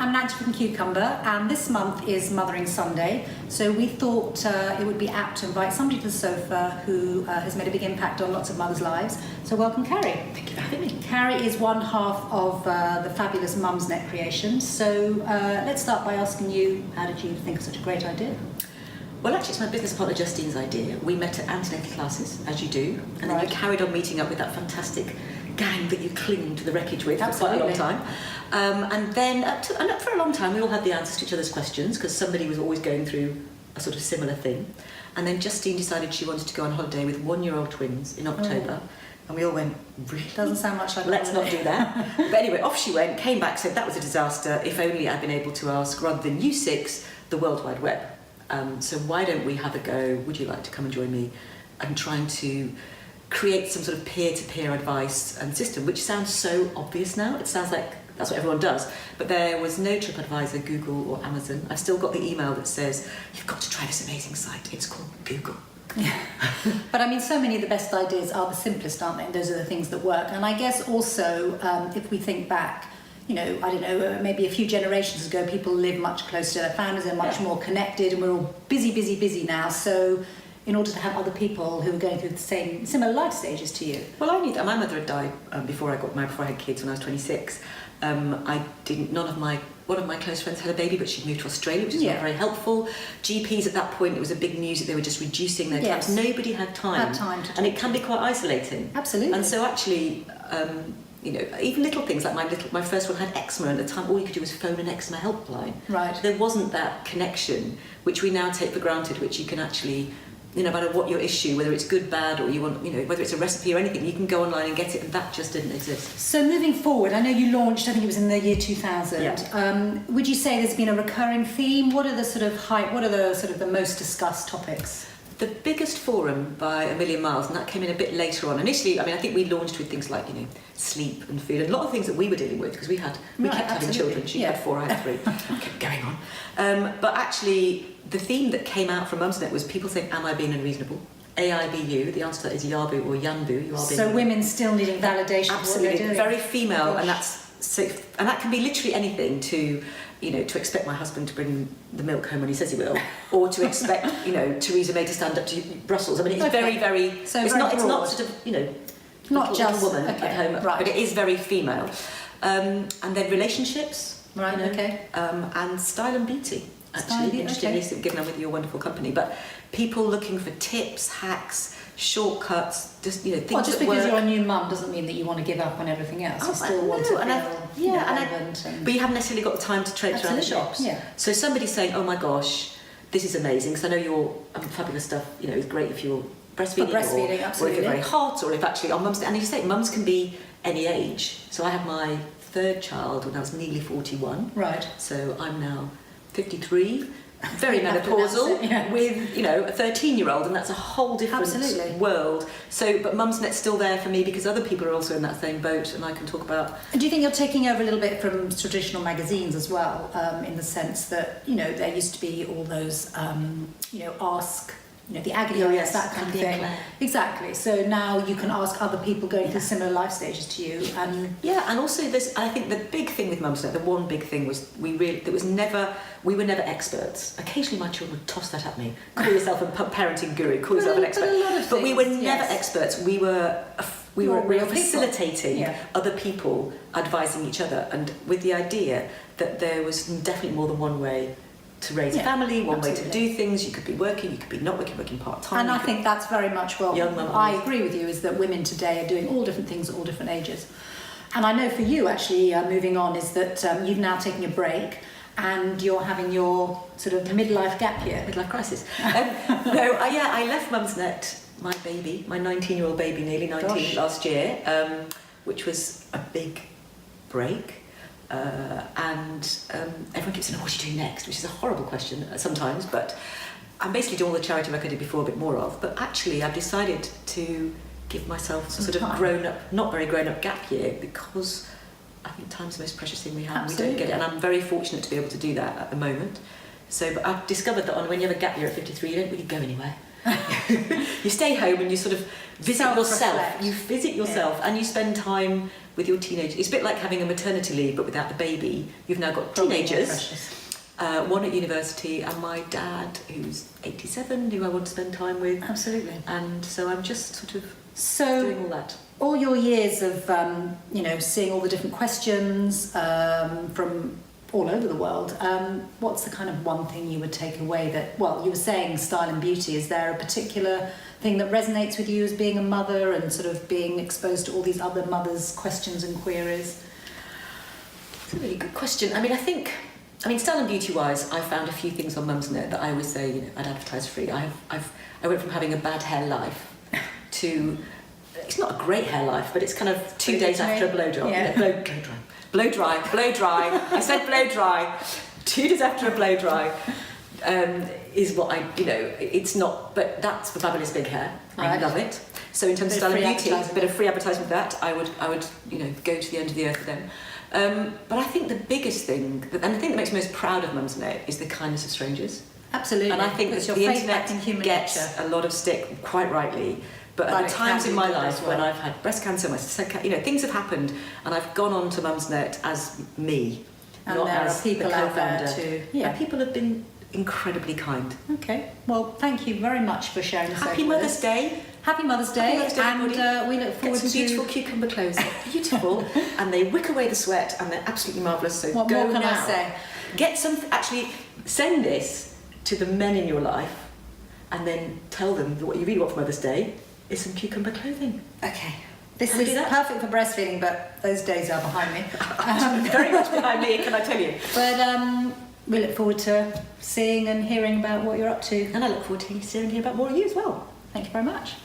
I'm Nancy from Cucumber, and this month is Mothering Sunday, so we thought it would be apt to invite somebody to the sofa who has made a big impact on lots of mothers' lives. So welcome, Carrie. Thank you for having me. Carrie is one half of the fabulous Mumsnet creation, so let's start by asking you, how did you think of such a great idea? Well, actually, it's my business partner Justine's idea. We met at antenatal classes, as you do, and then you carried on meeting up with that fantastic gang that you cling to the wreckage with for quite a long time. And then for a long time, we all had the answers to each other's questions because somebody was always going through a sort of similar thing. And then Justine decided she wanted to go on holiday with 1-year-old twins in October. And we all went, really? Doesn't sound much like Let's not do that. But anyway, off she went, came back, said that was a disaster. If only I'd been able to ask, rather than you six, the World Wide Web. So why don't we have a go? Would you like to come and join me? I'm trying to create some sort of peer-to-peer advice and system, which sounds so obvious now. It sounds like that's what everyone does. But there was no TripAdvisor, Google or Amazon. I've still got the email that says, you've got to try this amazing site. It's called Google. Yeah. But I mean, so many of the best ideas are the simplest, aren't they? And those are the things that work. And I guess also, if we think back, you know, I don't know, maybe a few generations ago, people lived much closer to their families and much more connected, and we're all busy now. So in order to have other people who are going through the similar life stages to you. Well, I knew that my mother had died before I got married, before I had kids when I was 26. One of my close friends had a baby, but she'd moved to Australia, which is not very helpful. GPs at that point, it was a big news that they were just reducing their camps. Nobody had time. And it can be quite isolating. Absolutely. And so actually, you know, even little things like my first one had eczema, and at the time all you could do was phone an eczema helpline. Right. There wasn't that connection, which we now take for granted, which you can actually, you know, no matter what your issue, whether it's good, bad, or you want, you know, whether it's a recipe or anything, you can go online and get it, and that just didn't exist. So moving forward, I know you launched, I think it was in the year 2000. Yeah. Would you say there's been a recurring theme? What are the sort of the most discussed topics? The biggest forum by a million miles, and that came in a bit later on. Initially, I mean, I think we launched with things like, you know, sleep and food, and a lot of things that we were dealing with, because we kept having children. She had 4, I had 3. Kept going on. But actually, the theme that came out from Mumsnet was people saying, am I being unreasonable? AIBU, the answer to that is Yabu or Yanbu. You are being so women still needing validation. Absolutely, very female, and that can be literally anything to, you know, to expect my husband to bring the milk home when he says he will, or to expect, you know, Theresa May to stand up to Brussels. I mean, it's very. So it's not sort of, you know, not just a woman at home, but it is very female. And then relationships, right? You know, and style and beauty. Actually, interestingly, given I'm with your wonderful company, but people looking for tips, hacks, shortcuts, just, you know, things well, just that because work. you're a new mum doesn't mean that you want to give up on everything else. You still want to feel relevant. But you haven't necessarily got the time to traipse around the shops. Yeah. So somebody's saying, "Oh my gosh, this is amazing," because I know your fabulous stuff. You know, is great if you're breastfeeding, or if you're very hot, or if actually on mums. And you say mums can be any age. So I had my 3rd child when I was nearly 41. Right. So I'm now 53. Very menopausal, with, you know, a 13-year-old, and that's a whole different world. So, but Mumsnet's still there for me because other people are also in that same boat, and I can talk about. And do you think you're taking over a little bit from traditional magazines as well, in the sense that, you know, there used to be all those, you know, ask, you know, the agony, that kind of thing. Exactly. So now you can ask other people going through similar life stages to you. And also this, I think the big thing with Mumsnet, the one big thing was we were never experts. Occasionally my children would toss that at me. Call yourself a parenting guru, call yourself an expert. But we were never experts. We were facilitating other people, advising each other, and with the idea that there was definitely more than one way to raise a family, one way to do things. You could be working, you could be not working part-time. And I think that's very much, young mum. I agree with you, is that women today are doing all different things at all different ages. And I know for you, actually, moving on, is that you've now taken a break and you're having your sort of midlife gap year. Midlife crisis. I left Mumsnet, my baby, my 19-year-old baby, nearly 19, last year, which was a big break. And everyone keeps saying, what are you doing next? Which is a horrible question sometimes, but I'm basically doing all the charity work I did before, a bit more of. But actually, I've decided to give myself a sort of grown-up, not very grown-up gap year, because I think time's the most precious thing we have. Absolutely. We don't get it, and I'm very fortunate to be able to do that at the moment. So, but I've discovered that when you have a gap year at 53, you don't really go anywhere. You stay home and you sort of visit yourself. Self-reflect. You visit yourself and you spend time with your teenagers. It's a bit like having a maternity leave, but without the baby. You've now got teenagers, one at university, and my dad, who's 87, who I want to spend time with. Absolutely. And so I'm just sort of So doing all that. all your years of, seeing all the different questions from all over the world, what's the kind of one thing you would take away that, well, you were saying style and beauty, is there a particular thing that resonates with you as being a mother and sort of being exposed to all these other mothers' questions and queries? It's a really good question. I mean, style and beauty-wise, I found a few things on Mumsnet that I always say, I'd advertise free. I went from having a bad hair life to, it's not a great hair life, but it's kind of 2 days after a blow job. Yeah. Blow dry. I said blow dry. 2 days after a blow dry is what it's not, but that's for fabulous big hair. Right. I love it. So in terms of style and beauty, a bit of free advertisement with that, I would go to the end of the earth for them. But I think the biggest thing, and the thing that makes me most proud of Mumsnet, is the kindness of strangers. Absolutely. And I think that the internet gets a lot of stick, quite rightly. But at the times in my life when I've had breast cancer, things have happened, and I've gone on to Mumsnet as me, and not there as are people the out there co-founder. too. And people have been incredibly kind. Okay. Well, thank you very much for sharing this. Happy Mother's Day. Happy Mother's Day, and we look forward to beautiful cucumber clothes. They're beautiful, and they wick away the sweat, and they're absolutely marvellous. So what go more can now. I say? Get some. Actually, send this to the men in your life, and then tell them that what you really want for Mother's Day is some cucumber clothing. Okay. This is perfect for breastfeeding, but those days are behind me. Very much behind me, can I tell you? But we look forward to seeing and hearing about what you're up to. And I look forward to seeing and hearing about more of you as well. Thank you very much.